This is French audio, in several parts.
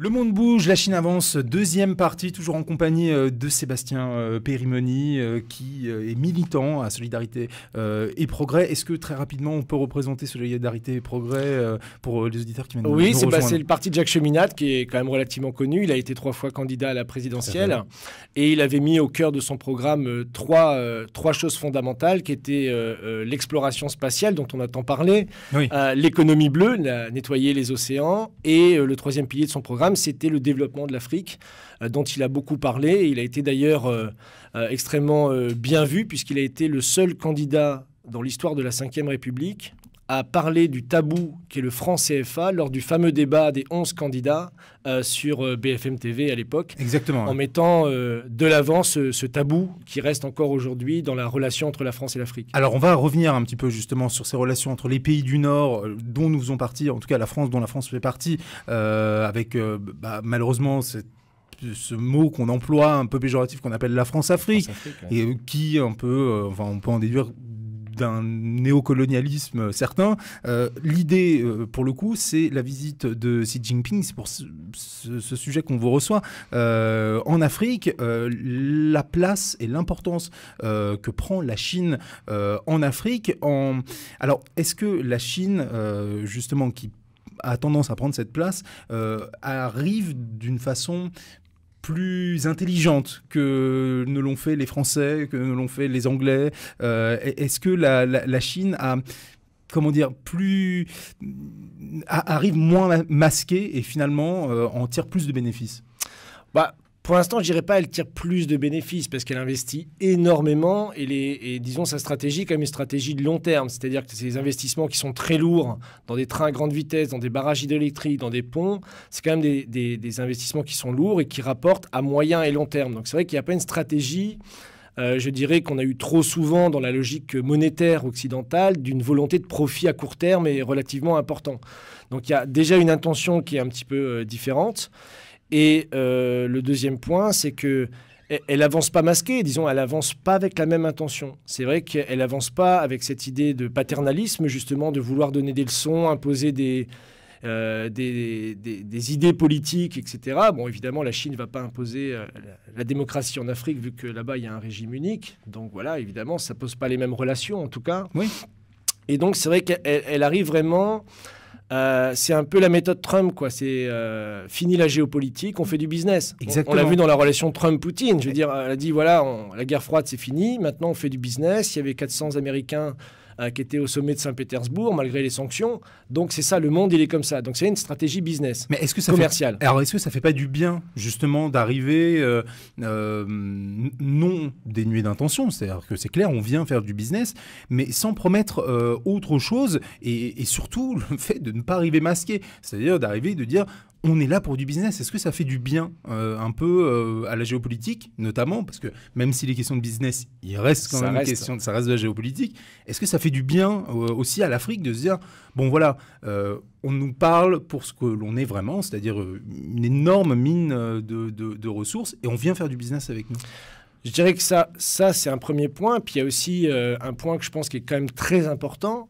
Le monde bouge, la Chine avance, deuxième partie, toujours en compagnie de Sébastien Périmoni, qui est militant à Solidarité et Progrès. Est-ce que très rapidement on peut représenter Solidarité et Progrès pour les auditeurs qui viennent nous rejoindre? Oui, c'est le parti de Jacques Cheminade qui est quand même relativement connu. Il a été 3 fois candidat à la présidentielle et il avait mis au cœur de son programme trois choses fondamentales qui étaient l'exploration spatiale dont on a tant parlé, l'économie bleue, nettoyer les océans, et le troisième pilier de son programme, c'était le développement de l'Afrique, dont il a beaucoup parlé. Et il a été d'ailleurs extrêmement bien vu, puisqu'il a été le seul candidat dans l'histoire de la Ve République à parler du tabou qu'est le franc CFA lors du fameux débat des 11 candidats sur BFM TV à l'époque. Exactement. En mettant de l'avant ce tabou qui reste encore aujourd'hui dans la relation entre la France et l'Afrique. Alors on va revenir un petit peu justement sur ces relations entre les pays du Nord dont nous faisons partie, en tout cas la France dont la France fait partie, avec malheureusement ce mot qu'on emploie un peu péjoratif qu'on appelle la France-Afrique, et qui un peu, on peut en déduire d'un néocolonialisme certain. L'idée, pour le coup, c'est la visite de Xi Jinping. C'est pour ce sujet qu'on vous reçoit en Afrique. La place et l'importance que prend la Chine en Afrique. Alors, est-ce que la Chine, justement, qui a tendance à prendre cette place, arrive d'une façon plus intelligente que ne l'ont fait les Français, que ne l'ont fait les Anglais? Est-ce que la Chine a, arrive moins masquée et finalement en tire plus de bénéfices? Pour l'instant, je dirais pas qu'elle tire plus de bénéfices parce qu'elle investit énormément et disons sa stratégie est quand même une stratégie de long terme. C'est-à-dire que ces investissements qui sont très lourds dans des trains à grande vitesse, dans des barrages hydroélectriques, dans des ponts, c'est quand même des investissements qui sont lourds et qui rapportent à moyen et long terme. Donc c'est vrai qu'il n'y a pas une stratégie, je dirais qu'on a eu trop souvent dans la logique monétaire occidentale d'une volonté de profit à court terme et relativement important. Donc il y a déjà une intention qui est un petit peu différente. Et le deuxième point, c'est qu'elle n'avance pas masquée, disons, elle n'avance pas avec la même intention. C'est vrai qu'elle n'avance pas avec cette idée de paternalisme, justement, de vouloir donner des leçons, imposer des idées politiques, etc. Bon, évidemment, la Chine ne va pas imposer la démocratie en Afrique, vu que là-bas, il y a un régime unique. Donc voilà, évidemment, ça ne pose pas les mêmes relations, en tout cas. Oui. Et donc, c'est vrai qu'elle arrive vraiment... c'est un peu la méthode Trump, quoi. C'est fini la géopolitique, on fait du business. Exactement. On l'a vu dans la relation Trump-Poutine. Je veux dire, elle a dit, voilà, la guerre froide, c'est fini. Maintenant, on fait du business. Il y avait 400 Américains qui étaient au sommet de Saint-Pétersbourg, malgré les sanctions. Donc, c'est ça, le monde, il est comme ça. Donc, c'est une stratégie business, mais est-ce que ça commerciale. Alors, est-ce que ça ne fait pas du bien, justement, d'arriver non dénué d'intention? C'est-à-dire que c'est clair, on vient faire du business, mais sans promettre autre chose, et surtout, le fait de ne pas arriver masqué. C'est-à-dire d'arriver et de dire... On est là pour du business. Est-ce que ça fait du bien un peu à la géopolitique, notamment, parce que même si les questions de business, il reste quand même une question, ça reste de la géopolitique. Est-ce que ça fait du bien aussi à l'Afrique de se dire, bon voilà, on nous parle pour ce que l'on est vraiment, c'est-à-dire une énorme mine de ressources, et on vient faire du business avec nous? Je dirais que ça c'est un premier point. Puis il y a aussi un point que je pense qui est quand même très important,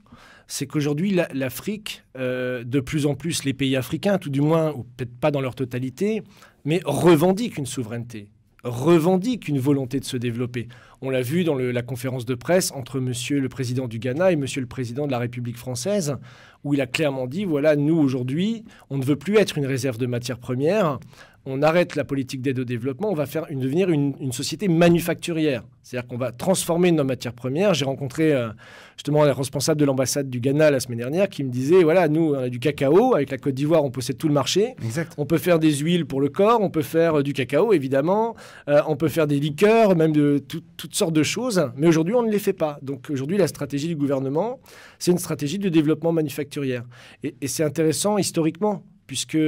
c'est qu'aujourd'hui, l'Afrique, de plus en plus, les pays africains, tout du moins, ou peut-être pas dans leur totalité, mais revendiquent une souveraineté, revendiquent une volonté de se développer. On l'a vu dans la conférence de presse entre monsieur le président du Ghana et monsieur le président de la République française, où il a clairement dit, voilà, nous, aujourd'hui, on ne veut plus être une réserve de matières premières, on arrête la politique d'aide au développement, on va devenir une société manufacturière. C'est-à-dire qu'on va transformer nos matières premières. J'ai rencontré justement le responsable de l'ambassade du Ghana la semaine dernière qui me disait, voilà, nous, on a du cacao. Avec la Côte d'Ivoire, on possède tout le marché. Exact. On peut faire des huiles pour le corps, on peut faire du cacao, évidemment. On peut faire des liqueurs, même de toutes sortes de choses. Mais aujourd'hui, on ne les fait pas. Donc aujourd'hui, la stratégie du gouvernement, c'est une stratégie de développement manufacturière. Et c'est intéressant historiquement, puisque...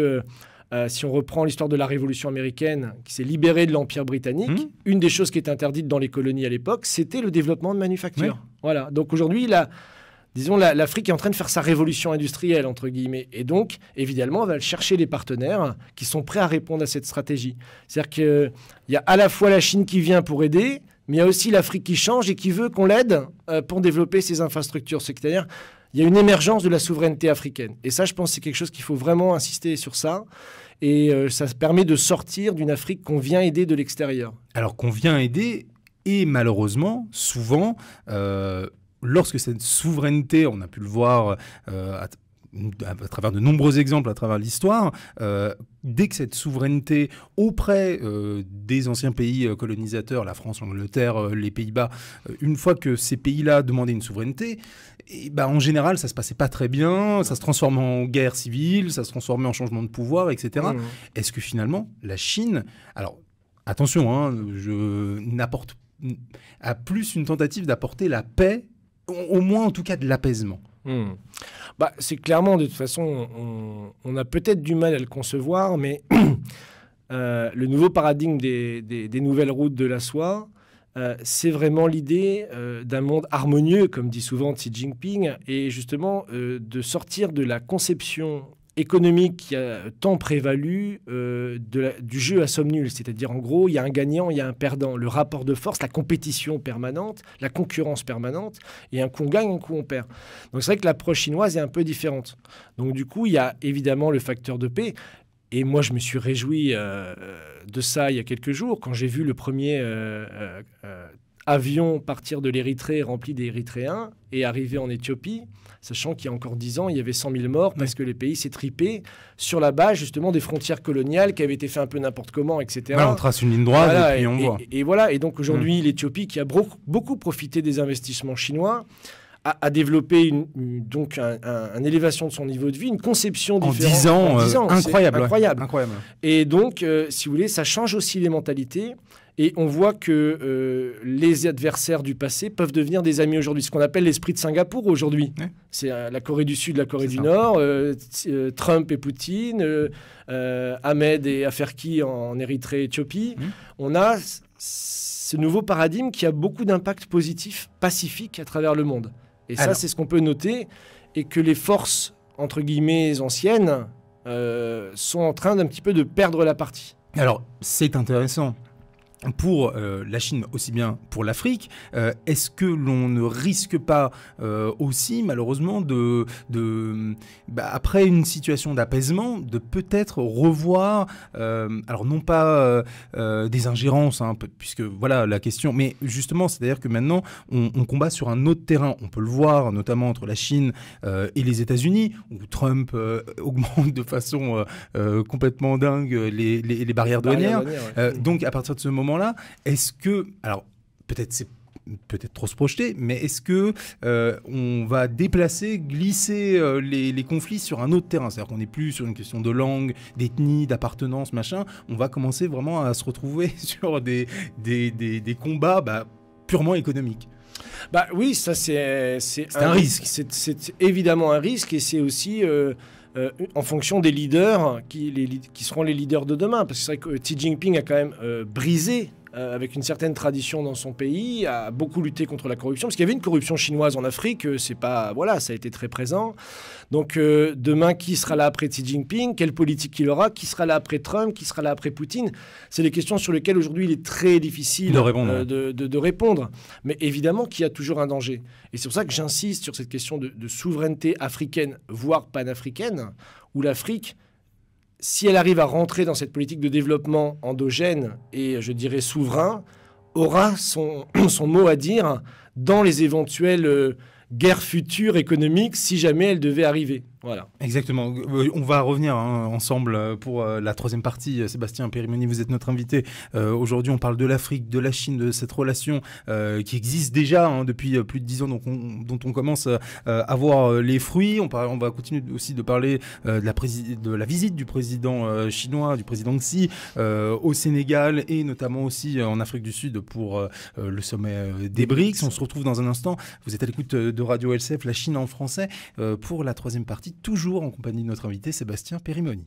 si on reprend l'histoire de la Révolution américaine qui s'est libérée de l'Empire britannique, une des choses qui était interdite dans les colonies à l'époque, c'était le développement de manufactures. Oui. Voilà. Donc aujourd'hui, l'Afrique est en train de faire sa révolution industrielle, entre guillemets. Et donc, évidemment, on va chercher les partenaires qui sont prêts à répondre à cette stratégie. C'est-à-dire qu'il y a à la fois la Chine qui vient pour aider, mais il y a aussi l'Afrique qui change et qui veut qu'on l'aide pour développer ses infrastructures. C'est-à-dire il y a une émergence de la souveraineté africaine. Et ça, je pense que c'est quelque chose qu'il faut vraiment insister sur ça. et ça permet de sortir d'une Afrique qu'on vient aider de l'extérieur. Alors qu'on vient aider, et malheureusement, souvent, lorsque cette souveraineté, on a pu le voir à travers de nombreux exemples à travers l'histoire, dès que cette souveraineté auprès des anciens pays colonisateurs, la France, l'Angleterre, les Pays-Bas, une fois que ces pays-là demandaient une souveraineté, et en général, ça se passait pas très bien, ça se transformait en guerre civile, ça se transformait en changement de pouvoir, etc. Est-ce que finalement, la Chine, alors attention, a plus une tentative d'apporter la paix, au moins en tout cas de l'apaisement? C'est clairement, de toute façon, on a peut-être du mal à le concevoir, mais le nouveau paradigme des nouvelles routes de la soie, c'est vraiment l'idée d'un monde harmonieux, comme dit souvent Xi Jinping, et justement de sortir de la conception économique qui a tant prévalu du jeu à somme nulle. C'est-à-dire, en gros, il y a un gagnant, il y a un perdant. Le rapport de force, la compétition permanente, la concurrence permanente, et un coup on gagne, un coup on perd. Donc c'est vrai que l'approche chinoise est un peu différente. Donc du coup, il y a évidemment le facteur de paix. Et moi, je me suis réjoui de ça il y a quelques jours, quand j'ai vu le premier avion partir de l'Érythrée rempli d'Érythréens et arriver en Éthiopie, sachant qu'il y a encore 10 ans, il y avait 100 000 morts parce que les pays s'étripaient sur la base justement des frontières coloniales qui avaient été faites un peu n'importe comment, etc. On trace une ligne droite et puis on voit. Et voilà, et donc aujourd'hui, l'Éthiopie, qui a beaucoup profité des investissements chinois, a développé donc une élévation de son niveau de vie, une conception différente. En 10 ans, incroyable. Et donc, si vous voulez, ça change aussi les mentalités. Et on voit que les adversaires du passé peuvent devenir des amis aujourd'hui. Ce qu'on appelle l'esprit de Singapour aujourd'hui. C'est la Corée du Sud, la Corée du Nord, Trump et Poutine, Ahmed et Afwerki en Érythrée, Éthiopie. On a ce nouveau paradigme qui a beaucoup d'impact positif, pacifique à travers le monde. Et ça, c'est ce qu'on peut noter. Et que les forces, entre guillemets, anciennes, sont en train d'un petit peu de perdre la partie. Alors, c'est intéressant. Pour la Chine, aussi bien pour l'Afrique, est-ce que l'on ne risque pas aussi, malheureusement, après une situation d'apaisement, de peut-être revoir, alors non pas des ingérences, puisque voilà la question, mais justement, c'est-à-dire que maintenant, on combat sur un autre terrain. On peut le voir, notamment entre la Chine et les États-Unis, où Trump augmente de façon complètement dingue les barrières douanières. Donc, à partir de ce moment-là, est-ce que, alors c'est peut-être trop se projeter, mais est-ce que on va glisser les conflits sur un autre terrain? C'est-à-dire qu'on n'est plus sur une question de langue, d'ethnie, d'appartenance, machin. On va commencer vraiment à se retrouver sur des combats purement économiques. Oui, ça c'est un risque. C'est évidemment un risque, et c'est aussi en fonction des leaders qui seront les leaders de demain. Parce que c'est vrai que Xi Jinping a quand même brisé, avec une certaine tradition dans son pays, a beaucoup lutté contre la corruption. Parce qu'il y avait une corruption chinoise en Afrique, ça a été très présent. Donc demain, qui sera là après Xi Jinping? Quelle politique il aura? Qui sera là après Trump? Qui sera là après Poutine? C'est des questions sur lesquelles aujourd'hui il est très difficile de répondre. Mais évidemment qu'il y a toujours un danger. Et c'est pour ça que j'insiste sur cette question de souveraineté africaine, voire panafricaine, où l'Afrique, si elle arrive à rentrer dans cette politique de développement endogène et, je dirais, souverain, aura son mot à dire dans les éventuelles guerres futures économiques, si jamais elles devaient arriver. Voilà. Exactement. On va revenir ensemble pour la troisième partie. Sébastien Périmoni, vous êtes notre invité. Aujourd'hui, on parle de l'Afrique, de la Chine, de cette relation qui existe déjà depuis plus de 10 ans, dont on commence à voir les fruits. On va continuer aussi de parler de la visite du président chinois, du président Xi, au Sénégal et notamment aussi en Afrique du Sud pour le sommet des BRICS. On se retrouve dans un instant. Vous êtes à l'écoute de Radio LCF, la Chine en français, pour la troisième partie, toujours en compagnie de notre invité Sébastien Périmoni.